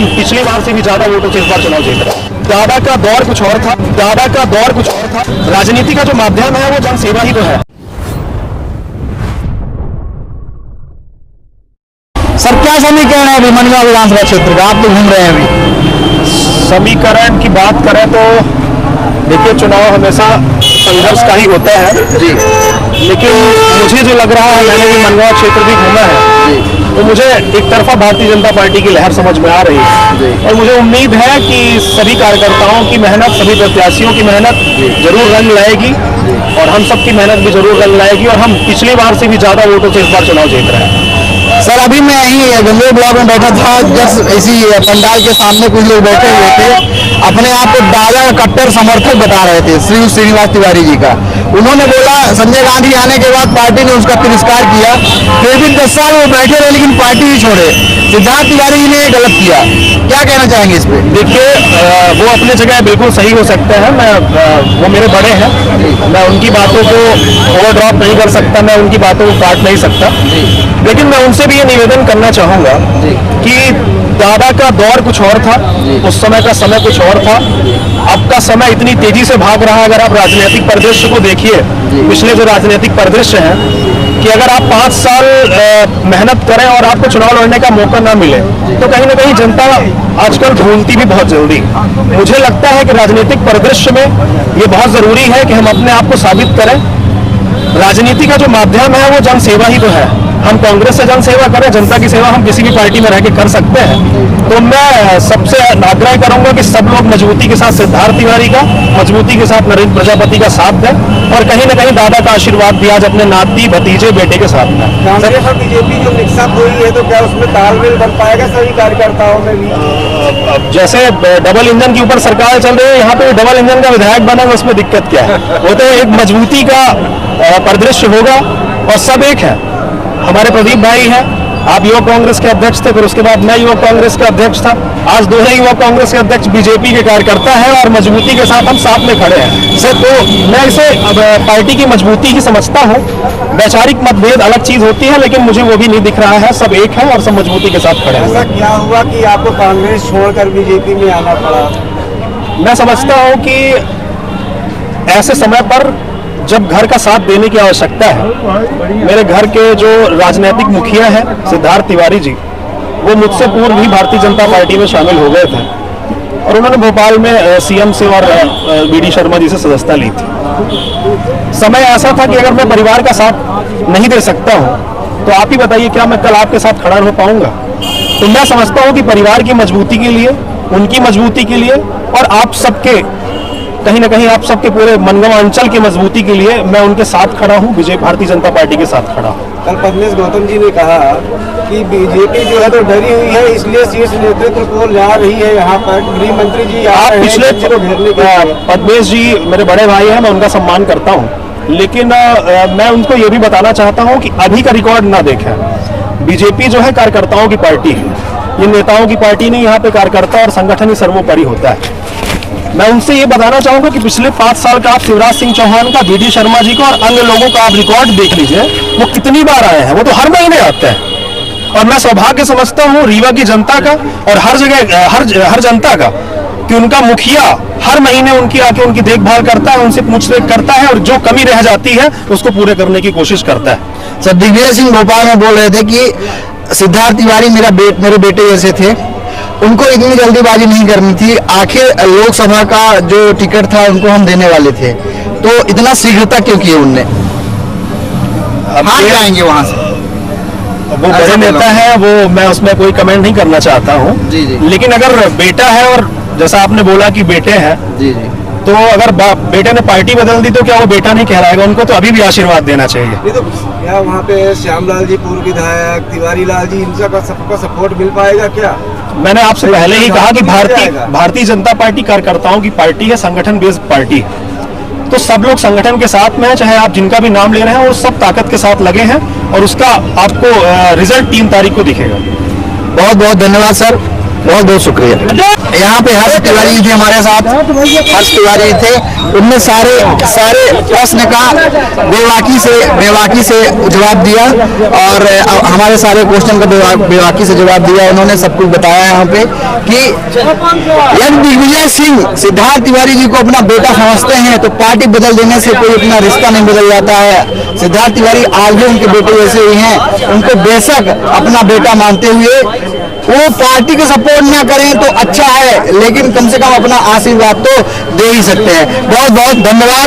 हम पिछली बार से भी ज्यादा वोटों से इस बार चुनाव जीत रहे हैं। दादा का दौर कुछ और था, दादा का दौर कुछ और था। राजनीति का जो माध्यम है वो जनसेवा ही तो है। सर क्या समीकरण है अभी मनवा विधानसभा क्षेत्र का, आप तो घूम रहे हैं अभी? समीकरण की बात करें तो देखिए, चुनाव हमेशा संघर्ष का ही होता है जी, लेकिन मुझे जो लग रहा है, मैंने भी मनवा क्षेत्र भी घूमा है, तो मुझे एक तरफा भारतीय जनता पार्टी की लहर समझ में आ रही है और मुझे उम्मीद है कि सभी कार्यकर्ताओं की मेहनत, सभी प्रत्याशियों की मेहनत जरूर रंग लाएगी और हम सबकी मेहनत भी जरूर रंग लाएगी और हम पिछली बार से भी ज्यादा वोटों से इस बार चुनाव जीत रहे हैं। सर अभी मैं यहीं गंगोर ब्लॉक में बैठा था, जस्ट इसी पंडाल के सामने कुछ लोग बैठे हुए थे, अपने आप को दादा कट्टर समर्थक बता रहे थे श्री श्रीनिवास तिवारी जी का। उन्होंने बोला संजय गांधी आने के बाद पार्टी ने उसका तिरस्कार किया, फिर भी 10 साल वो बैठे रहे लेकिन पार्टी ही छोड़े। सिद्धार्थ तिवारी जी ने गलत किया, क्या कहना चाहेंगे इस पे? देखिए, वो अपनी जगह बिल्कुल सही हो सकते हैं, वो मेरे बड़े हैं, मैं उनकी बातों को ओवर ड्रॉप नहीं कर सकता, मैं उनकी बातों को काट नहीं सकता, लेकिन मैं उनसे भी ये निवेदन करना चाहूंगा कि दादा का दौर कुछ और था, उस समय का समय कुछ और था, अब का समय इतनी तेजी से भाग रहा है। अगर आप राजनीतिक परिदृश्य को देखिए, पिछले जो राजनीतिक परिदृश्य है, कि अगर आप 5 साल मेहनत करें और आपको चुनाव लड़ने का मौका ना मिले तो कहीं ना कहीं जनता आजकल ढूंढती भी बहुत जल्दी। मुझे लगता है कि राजनीतिक परिदृश्य में ये बहुत जरूरी है कि हम अपने आप को साबित करें। राजनीति का जो माध्यम है वो जनसेवा ही तो है। हम कांग्रेस से जनसेवा करें, जनता की सेवा हम किसी भी पार्टी में रह के कर सकते हैं। तो मैं सबसे आग्रह करूंगा कि सब लोग मजबूती के साथ सिद्धार्थ तिवारी का, मजबूती के साथ नरेंद्र प्रजापति का साथ दें और कहीं ना कहीं दादा का आशीर्वाद भी आज अपने नाती भतीजे बेटे के साथ में। कांग्रेस और बीजेपी जो मिक्सअप हुई है तो क्या उसमें तालमेल बन पाएगा सभी कार्यकर्ताओं में भी? जैसे डबल इंजन के ऊपर सरकार चल रही है, यहाँ पे डबल इंजन का विधायक बना है, उसमें दिक्कत क्या है? वो तो एक मजबूती का परिदृश्य होगा और सब एक है। हमारे प्रदीप भाई हैं, आप युवक कांग्रेस के अध्यक्ष थे, फिर उसके बाद मैं युवक कांग्रेस का अध्यक्ष था, आज दोनों युवक कांग्रेस के अध्यक्ष बीजेपी के कार्यकर्ता हैं और मजबूती के साथ हम साथ में खड़े हैं। सर तो मैं इसे पार्टी की मजबूती ही समझता हूँ। वैचारिक मतभेद अलग चीज होती है, लेकिन मुझे वो भी नहीं दिख रहा है, सब एक है और सब मजबूती के साथ खड़े हैं। ऐसा क्या हुआ कि आपको कांग्रेस छोड़कर बीजेपी में आना पड़ा? मैं समझता हूँ कि ऐसे समय पर जब घर का साथ देने की आवश्यकता है, मेरे घर के जो राजनीतिक मुखिया हैं सिद्धार्थ तिवारी जी, वो मुझसे पूर्व ही भारतीय जनता पार्टी में शामिल हो गए थे और उन्होंने भोपाल में सीएम से और बीडी शर्मा जी से सदस्यता ली थी। समय ऐसा था कि अगर मैं परिवार का साथ नहीं दे सकता हूं तो आप ही बताइए, क्या मैं कल आपके साथ खड़ा हो पाऊंगा? तो मैं समझता हूं कि परिवार की मजबूती के लिए, उनकी मजबूती के लिए और आप सबके, कहीं ना कहीं आप सबके पूरे मनगांव अंचल की मजबूती के लिए मैं उनके साथ खड़ा हूं, भारतीय जनता पार्टी के साथ खड़ा हूं। कल पद्मेश गौतम जी ने कहा कि बीजेपी जो है तो डरी हुई है, इसलिए शीर्ष नेतृत्व को ला रही है यहाँ पर। गृह मंत्री जी आप पिछले पद्मेश जी मेरे बड़े भाई हैं, मैं उनका सम्मान करता हूँ, लेकिन मैं उनको ये भी बताना चाहता हूँ कि अभी का रिकॉर्ड ना देखें। बीजेपी जो है कार्यकर्ताओं की पार्टी है, ये नेताओं की पार्टी नहीं। यहाँ पे कार्यकर्ता और संगठन ही सर्वोपरि होता है। मैं उनसे ये बताना चाहूंगा कि पिछले 5 साल का आप शिवराज सिंह चौहान का, बीडी शर्मा जी का और अन्य लोगों का आप रिकॉर्ड देख लीजिए, वो कितनी बार आए हैं। वो तो हर महीने आते हैं और मैं सौभाग्य समझता हूँ रीवा की जनता का और हर जगह हर जनता का कि उनका मुखिया हर महीने उनकी आके उनकी देखभाल करता है, उनसे पूछताछ करता है और जो कमी रह जाती है उसको पूरे करने की कोशिश करता है। सर दिग्विजय सिंह भोपाल में बोल रहे थे कि सिद्धार्थ तिवारी मेरे बेटे जैसे थे, उनको इतनी जल्दीबाजी नहीं करनी थी, आखिर लोकसभा का जो टिकट था उनको हम देने वाले थे, तो इतना शीघ्रता क्यों किए उनने? हार जाएंगे वहां से, वो बड़े नेता है, वो मैं उसमें कोई कमेंट नहीं करना चाहता हूँ, लेकिन अगर बेटा है और जैसा आपने बोला कि बेटे हैं, तो अगर बेटे ने पार्टी बदल दी तो क्या वो बेटा नहीं कहलाएगा? उनको तो अभी भी आशीर्वाद देना चाहिए। नहीं तो क्या वहाँ पे श्यामलाल जी पूर्व विधायक, तिवारी लाल जी, इन सबका सपोर्ट मिल पाएगा क्या? मैंने आपसे पहले ही कहा कि भारतीय जनता पार्टी कार्यकर्ताओं की पार्टी है, संगठन बेस्ड पार्टी है, तो सब लोग संगठन के साथ में है। चाहे आप जिनका भी नाम ले रहे हैं वो सब ताकत के साथ लगे हैं और उसका आपको रिजल्ट 3 तारीख को दिखेगा। बहुत बहुत धन्यवाद सर। बहुत बहुत शुक्रिया। यहाँ पे हर्ष तिवारी जी थे हमारे साथ, हर्ष तिवारी थे, उनने सारे प्रश्न का बेबाकी से जवाब दिया और हमारे सारे क्वेश्चन का बेबाकी से जवाब दिया। उन्होंने सब कुछ बताया यहाँ पे कि यदि दिग्विजय सिंह सिद्धार्थ तिवारी जी को अपना बेटा समझते हैं तो पार्टी बदल देने से कोई अपना रिश्ता नहीं बदल जाता है। सिद्धार्थ तिवारी आज भी उनके बेटे जैसे ही हैं, उनको बेशक अपना बेटा मानते हुए वो पार्टी को सपोर्ट ना करें तो अच्छा है, लेकिन कम से कम अपना आशीर्वाद तो दे ही सकते हैं। बहुत बहुत धन्यवाद।